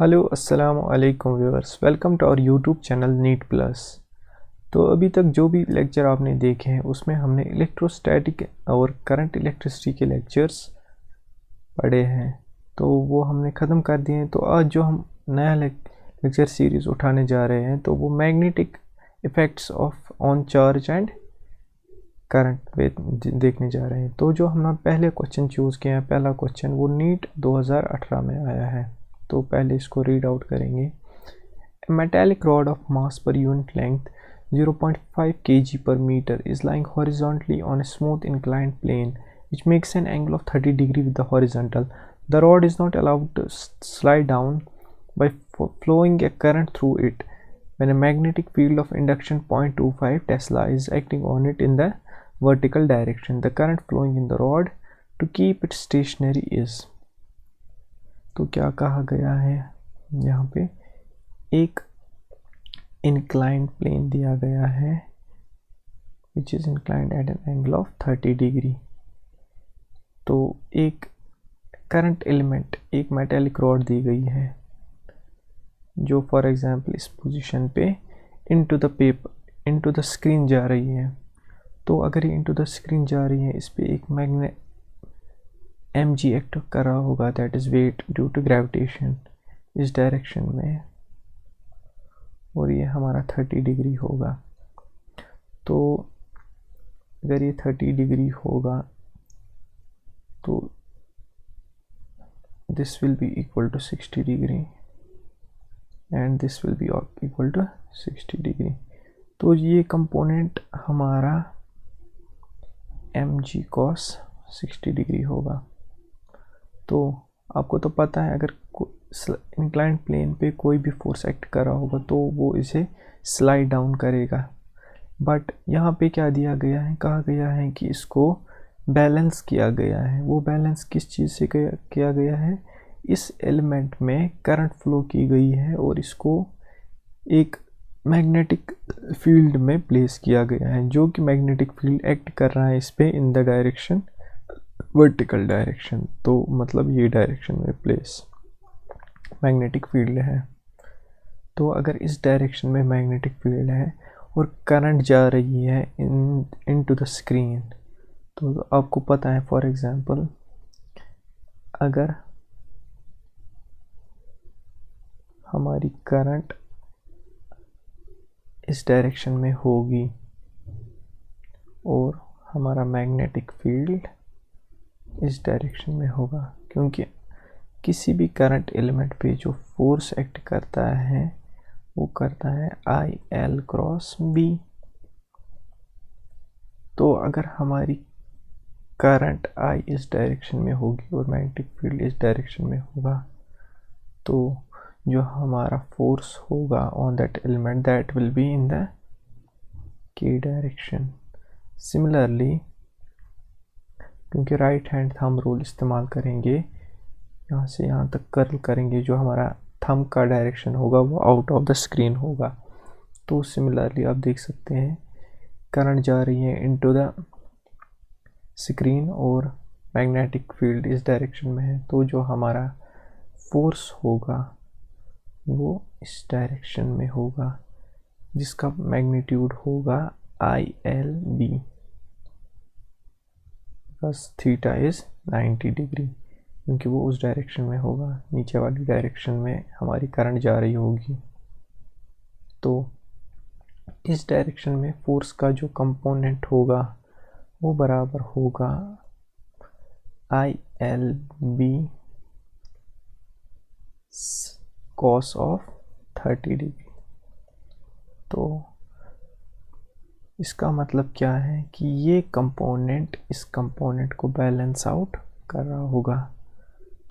Hello अस्सलाम वालेकुम viewers, welcome to our YouTube channel NEET plus. तो अभी तक जो भी लेक्चर आपने देखे हैं उसमें हमने इलेक्ट्रोस्टैटिक और करंट इलेक्ट्रिसिटी के लेक्चर्स पढ़े हैं, तो वो हमने ख़त्म कर दिए हैं। तो आज जो हम नया लेक्चर सीरीज़ उठाने जा रहे हैं तो वो magnetic effects of on charge and current पे देखने जा रहे हैं। तो जो हमने पहले क्वेश्चन चूज़ किया है, पहला क्वेश्चन वो नीट 2018 में आया है, तो पहले इसको रीड आउट करेंगे। A metallic rod of mass per unit length 0.5 kg per meter is lying horizontally on a smooth inclined plane which makes an angle of 30 degree with the horizontal. The rod is not allowed to slide down by flowing a current through it when a magnetic field of induction 0.25 Tesla is acting on it in the vertical direction. The current flowing in the rod to keep it stationary is। तो क्या कहा गया है यहाँ पे, एक inclined plane दिया गया है which is inclined at an angle of 30 degree. तो एक करंट एलिमेंट, एक मेटेलिक रॉड दी गई है जो फॉर एग्जांपल इस पोजीशन पे into the paper, into the screen जा रही है। तो अगर ये इनटू द स्क्रीन जा रही है, इस पे एक मैग्नेट mg एक्ट कर रहा होगा, that is weight due to gravitation इस डायरेक्शन में, और ये हमारा 30 डिग्री होगा। तो अगर ये 30 डिग्री होगा तो this will be equal to 60 degree and this will be equal to 60 degree. तो ये कंपोनेंट हमारा mg cos 60 डिग्री होगा। तो आपको तो पता है, अगर इंक्लाइंड प्लेन पे कोई भी फोर्स एक्ट कर रहा होगा तो वो इसे स्लाइड डाउन करेगा। बट यहाँ पे क्या दिया गया है, कहा गया है कि इसको बैलेंस किया गया है। वो बैलेंस किस चीज़ से किया गया है, इस एलिमेंट में करंट फ्लो की गई है और इसको एक मैग्नेटिक फील्ड में प्लेस किया गया है, जो कि मैग्नेटिक फील्ड एक्ट कर रहा है इस पे in the direction vertical direction. तो मतलब ये डायरेक्शन में प्लेस मैग्नेटिक फील्ड है। तो अगर इस डायरेक्शन में मैग्नेटिक फील्ड है और करंट जा रही है इनटू द स्क्रीन, तो आपको पता है फॉर एग्जांपल अगर हमारी करंट इस डायरेक्शन में होगी और हमारा मैग्नेटिक फील्ड इस डायरेक्शन में होगा, क्योंकि किसी भी करंट एलिमेंट पे जो फोर्स एक्ट करता है वो करता है IL क्रॉस B। तो अगर हमारी करंट I इस डायरेक्शन में होगी और मैग्नेटिक फील्ड इस डायरेक्शन में होगा, तो जो हमारा फोर्स होगा on that element that will be in the K direction. Similarly, क्योंकि राइट हैंड थंब रूल इस्तेमाल करेंगे, यहाँ से यहाँ तक कर्ल करेंगे, जो हमारा थंब का डायरेक्शन होगा वो आउट ऑफ द स्क्रीन होगा। तो सिमिलरली आप देख सकते हैं करंट जा रही है इनटू द स्क्रीन और मैग्नेटिक फील्ड इस डायरेक्शन में है, तो जो हमारा फोर्स होगा वो इस डायरेक्शन में होगा, जिसका मैग्नीट्यूड होगा ILB, बस थीटा इज़ 90 डिग्री, क्योंकि वो उस डायरेक्शन में होगा, नीचे वाली डायरेक्शन में हमारी करंट जा रही होगी। तो इस डायरेक्शन में फोर्स का जो कंपोनेंट होगा वो बराबर होगा ILB cos ऑफ 30 डिग्री। तो इसका मतलब क्या है कि ये कंपोनेंट इस कंपोनेंट को बैलेंस आउट कर रहा होगा।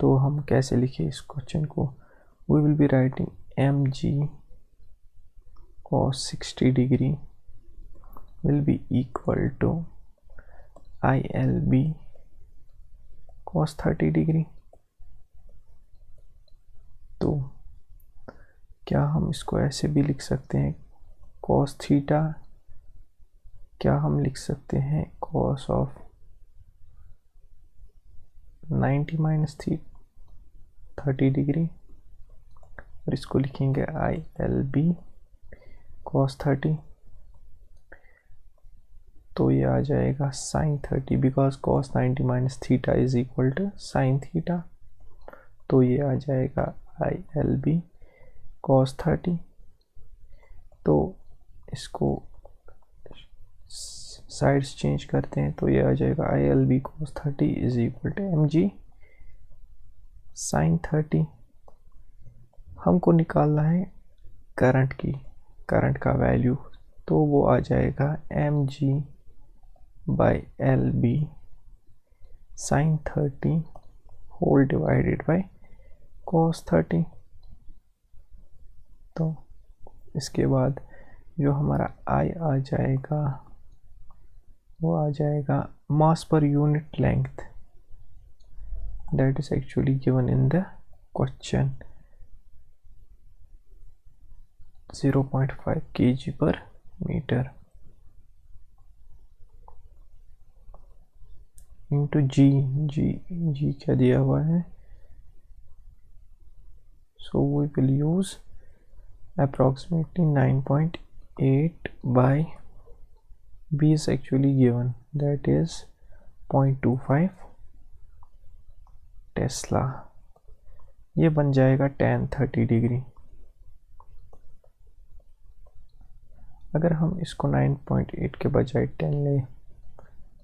तो हम कैसे लिखें इस क्वेश्चन को, we will be writing mg cos 60 degree will be equal to ILB cos 30 degree. तो क्या हम इसको ऐसे भी लिख सकते हैं, cos थीटा, क्या हम लिख सकते हैं cos ऑफ 90 माइनस 30 डिग्री। और इसको लिखेंगे ILB cos 30, तो ये आ जाएगा sin 30 because cos 90 minus theta is equal to sin theta, तो ये आ जाएगा ILB cos 30। तो इसको साइड्स चेंज करते हैं तो ये आ जाएगा ILB cos 30 is equal to mg sin 30। हमको निकालना है करंट का वैल्यू, तो वो आ जाएगा mg by LB sin 30 whole divided by cos 30। तो इसके बाद जो हमारा I आ जाएगा वो आ जाएगा mass per unit length, that is actually given in the question 0.5 kg per metre into g क्या दिया हुआ है, so we will use approximately 9.8 by B is actually given, that is 0.25 Tesla. ये बन जाएगा tan 30 डिग्री। अगर हम इसको 9.8 के बजाय 10 ले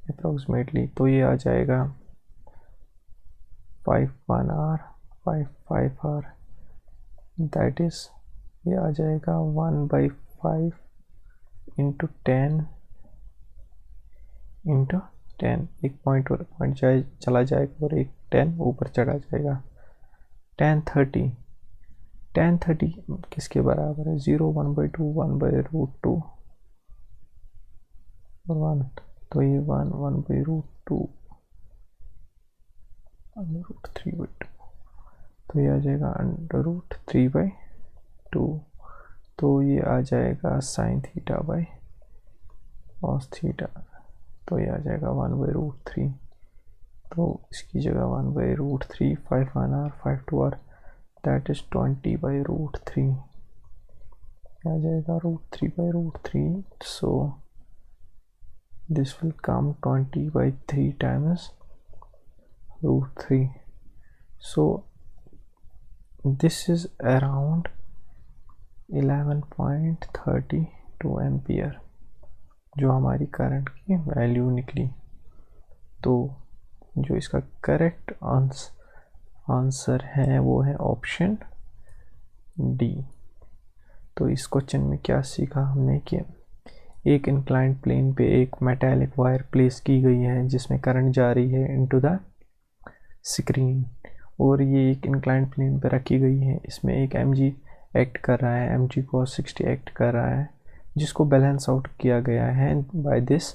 अप्रोक्सीमेटली, तो ये आ जाएगा 5 R, दैट इज ये आ जाएगा 1/5 इंटू 10 इंटू 10, एक पॉइंट और पॉइंट चला जाएगा और एक 10 ऊपर चढ़ा जाएगा। tan 30 किसके बराबर है, 0 1/2 1/√2 1, तो ये 1/√2 √3/2, तो ये आ जाएगा √3/2, तो ये आ जाएगा sin theta by cos theta, तो ये आ जाएगा 1/√3, तो इसकी जगह 1/√3, 5 R 5 2R, दैट इज 20/√3, आ जाएगा √3/√3, so this will come 20/3 times √3, so this is around 11.32 ampere जो हमारी करंट की वैल्यू निकली। तो जो इसका करेक्ट आंसर है वो है ऑप्शन डी। तो इस क्वेश्चन में क्या सीखा हमने कि एक इंक्लाइंड प्लेन पे एक मेटालिक वायर प्लेस की गई है जिसमें करंट जा रही है इनटू द स्क्रीन, और ये एक इंक्लाइंड प्लेन पे रखी गई है। इसमें एक mg एक्ट कर रहा है, mg cos 60 एक्ट कर रहा है, जिसको बैलेंस आउट किया गया है बाय दिस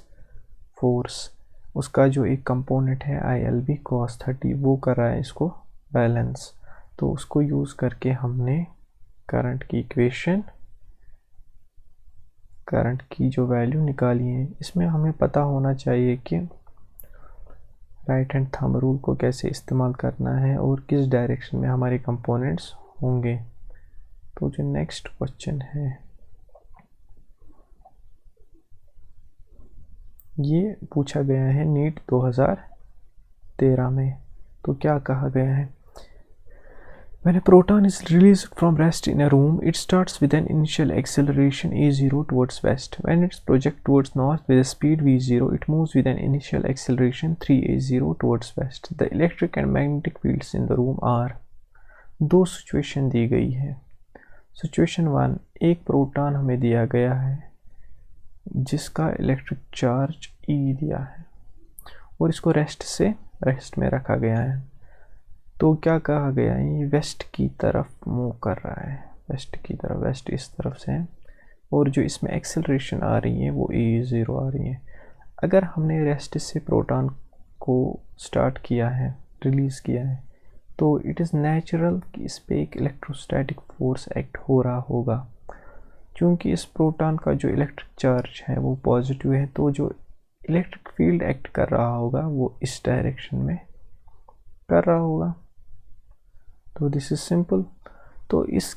फोर्स। उसका जो एक कंपोनेंट है ILB cos 30 वो कर रहा है इसको बैलेंस। तो उसको यूज़ करके हमने करंट की इक्वेशन, करंट की जो वैल्यू निकाली है। इसमें हमें पता होना चाहिए कि राइट हैंड थंब रूल को कैसे इस्तेमाल करना है और किस डायरेक्शन में हमारे कंपोनेंट्स होंगे। तो जो नेक्स्ट क्वेश्चन है ये पूछा गया है नीट 2013 में। तो क्या कहा गया है, When a proton is released from rest in a room, it starts with an initial acceleration a0 towards west. When it projects towards north with a speed v0, it moves with an initial acceleration 3a0 towards west. The electric and magnetic fields in the room are। दो situation दी गई है। Situation 1, एक proton हमें दिया गया है जिसका electric charge E दिया है और इसको रेस्ट में रखा गया है। तो क्या कहा गया है, ये वेस्ट की तरफ मूव कर रहा है, वेस्ट इस तरफ से है, और जो इसमें एक्सेलरेशन आ रही है वो a0 आ रही है। अगर हमने रेस्ट से प्रोटॉन को स्टार्ट किया है, रिलीज़ किया है, तो इट इज़ नेचुरल कि इस पर एक इलेक्ट्रोस्टैटिक फोर्स एक्ट हो रहा होगा। क्योंकि इस प्रोटॉन का जो इलेक्ट्रिक चार्ज है वो पॉजिटिव है, तो जो इलेक्ट्रिक फील्ड एक्ट कर रहा होगा वो इस डायरेक्शन में कर रहा होगा। तो दिस इज सिंपल। तो इस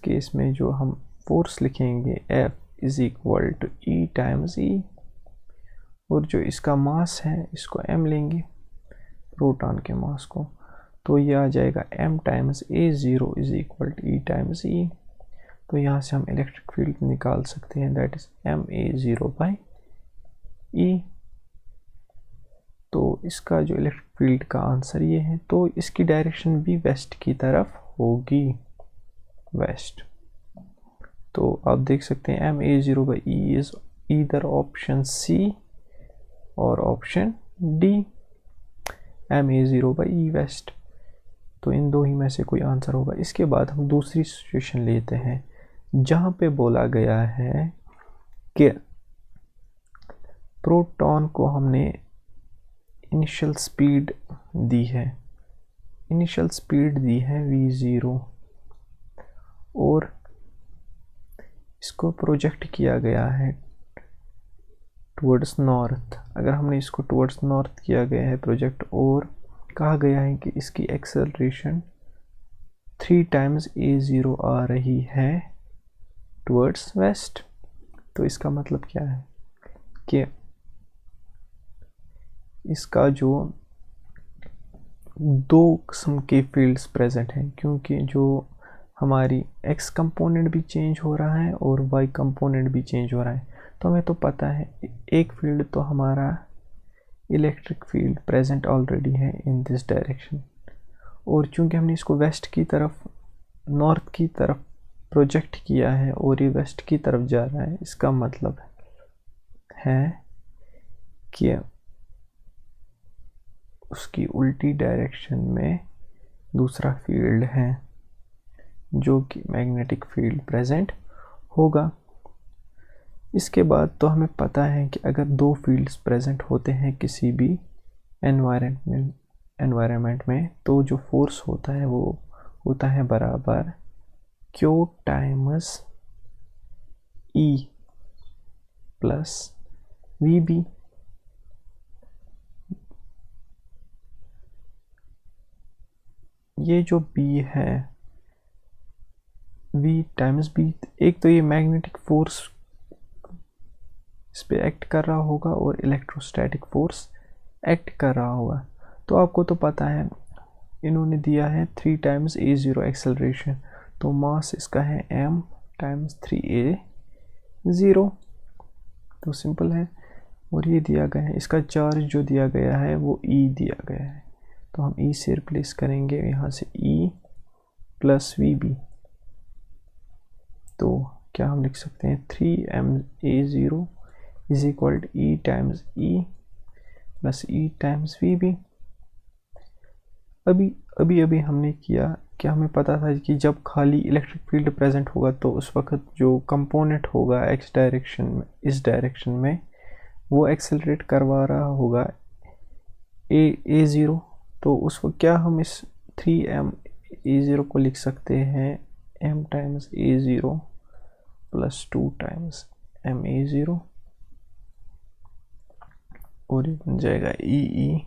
केस में जो हम फोर्स लिखेंगे F is equal to E times E, और जो इसका मास है इसको m लेंगे, प्रोटॉन के मास को, तो ये आ जाएगा m times A0 is equal to E times E। तो यहाँ से हम इलेक्ट्रिक फील्ड निकाल सकते हैं, that is MA0 by E। तो इसका जो इलेक्ट्रिक फील्ड का आंसर ये है, तो इसकी डायरेक्शन भी वेस्ट की तरफ होगी, वेस्ट। तो आप देख सकते हैं MA0 by E is either option C और option D, MA0 by E west. तो इन दो ही में से कोई आंसर होगा। इसके बाद हम दूसरी सिचुएशन लेते हैं जहाँ पे बोला गया है कि प्रोटॉन को हमने इनिशियल स्पीड दी है, v0, और इसको प्रोजेक्ट किया गया है टुवर्ड्स नॉर्थ। अगर हमने इसको टुवर्ड्स नॉर्थ किया गया है प्रोजेक्ट, और कहा गया है कि इसकी एक्सेलरेशन 3 टाइम्स A0 आ रही है टुवर्ड्स वेस्ट। तो इसका मतलब क्या है कि इसका जो दो किस्म के फील्ड्स प्रेजेंट हैं, क्योंकि जो हमारी x कंपोनेंट भी चेंज हो रहा है और y कंपोनेंट भी चेंज हो रहा है। तो हमें तो पता है एक फील्ड तो हमारा इलेक्ट्रिक फील्ड प्रेजेंट ऑलरेडी है इन दिस डायरेक्शन, और चूंकि हमने इसको वेस्ट की तरफ, नॉर्थ की तरफ प्रोजेक्ट किया है और ये वेस्ट की तरफ जा रहा है, इसका मतलब है कि उसकी उल्टी डायरेक्शन में दूसरा फील्ड है जो कि मैग्नेटिक फील्ड प्रेजेंट होगा। इसके बाद तो हमें पता है कि अगर दो फील्ड्स प्रेजेंट होते हैं किसी भी एनवायरनमेंट में, तो जो फोर्स होता है वो होता है बराबर Q times E plus VB। ये जो B है, V टाइम्स B, एक तो ये मैग्नेटिक फोर्स इस पे एक्ट कर रहा होगा और इलेक्ट्रोस्टैटिक फोर्स एक्ट कर रहा होगा। तो आपको तो पता है इन्होंने दिया है 3 टाइम्स A0 एक्सेलरेशन, तो मास इसका है m टाइम्स 3A0। तो सिंपल है, और ये दिया गया है, इसका चार्ज जो दिया गया है वो E दिया गया है, तो हम E से रिप्लेस करेंगे यहाँ से E प्लस VB। तो क्या हम लिख सकते हैं 3MA0 is equal to E times E plus E times VB। अभी हमने किया कि हमें पता था कि जब खाली इलेक्ट्रिक फील्ड प्रेजेंट होगा तो उस वक्त जो कंपोनेंट होगा x डायरेक्शन में, इस डायरेक्शन में, वो एक्सेलरेट करवा रहा होगा A0। तो उस वक्त क्या हम इस 3MA0 को लिख सकते हैं m times A0 plus 2 times MA0, और ये बन जाएगा EE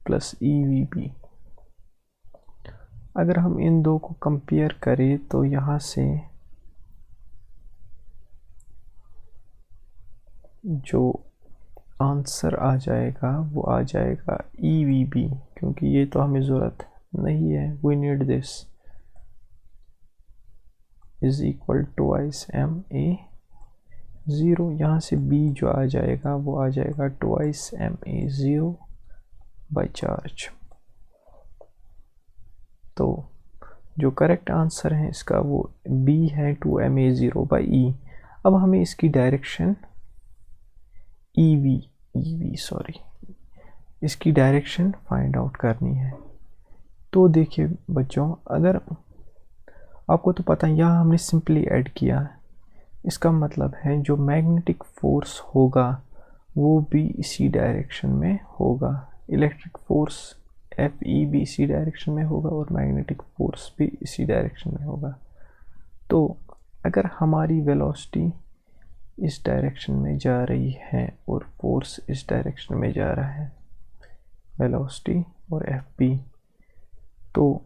प्लस EVB। अगर हम इन दो को कंपेयर करें तो यहाँ से जो आंसर आ जाएगा वो आ जाएगा EVB, क्योंकि ये तो हमें ज़रूरत नहीं है, we need this, is equal to twice MA0। यहाँ से B जो आ जाएगा वो आ जाएगा ट्वाइस MA0 बाई चार्ज। तो जो करेक्ट आंसर है इसका वो B है 2MA0 बाई E। अब हमें इसकी डायरेक्शन इसकी डायरेक्शन फाइंड आउट करनी है। तो देखिए बच्चों, अगर आपको तो पता है यहाँ हमने सिंपली ऐड किया है, इसका मतलब है जो मैग्नेटिक फोर्स होगा वो भी इसी डायरेक्शन में होगा, इलेक्ट्रिक फोर्स FE भी इसी डायरेक्शन में होगा और मैग्नेटिक फोर्स भी इसी डायरेक्शन में होगा। तो अगर हमारी वेलोसिटी इस डायरेक्शन में जा रही है और फोर्स इस डायरेक्शन में जा रहा है, वेलोसिटी और FP, तो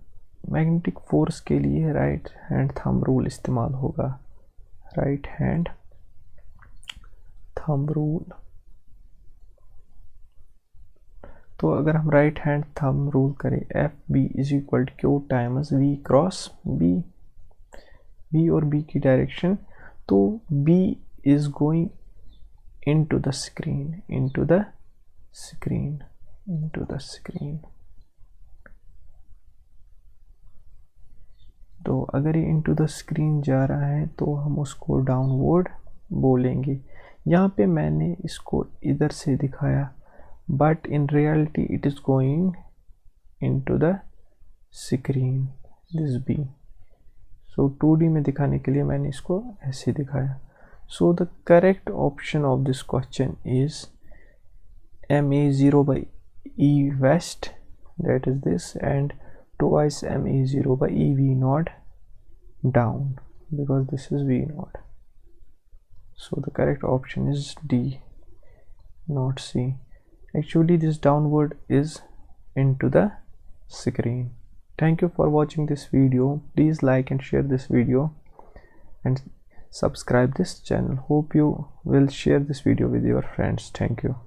मैग्नेटिक फोर्स के लिए राइट हैंड थंब रूल इस्तेमाल होगा। Right hand thumb rule. तो अगर हम राइट हैंड थंब रूल करें, F B is equal to Q times V cross B, B और बी की डायरेक्शन, तो B is going into the screen, into the screen, into the screen. तो अगर ये इनटू द स्क्रीन जा रहा है तो हम उसको डाउनवर्ड बोलेंगे। यहाँ पे मैंने इसको इधर से दिखाया, but in reality it is going into the screen, this B. So 2D में दिखाने के लिए मैंने इसको ऐसे दिखाया। So the correct option of this question is MA0 by E west, that is this, and twice MA0 by E V naught down, because this is V naught. So the correct option is D, not C. Actually this downward is into the screen. Thank you for watching this video. Please like and share this video and subscribe this channel. Hope you will share this video with your friends. Thank you.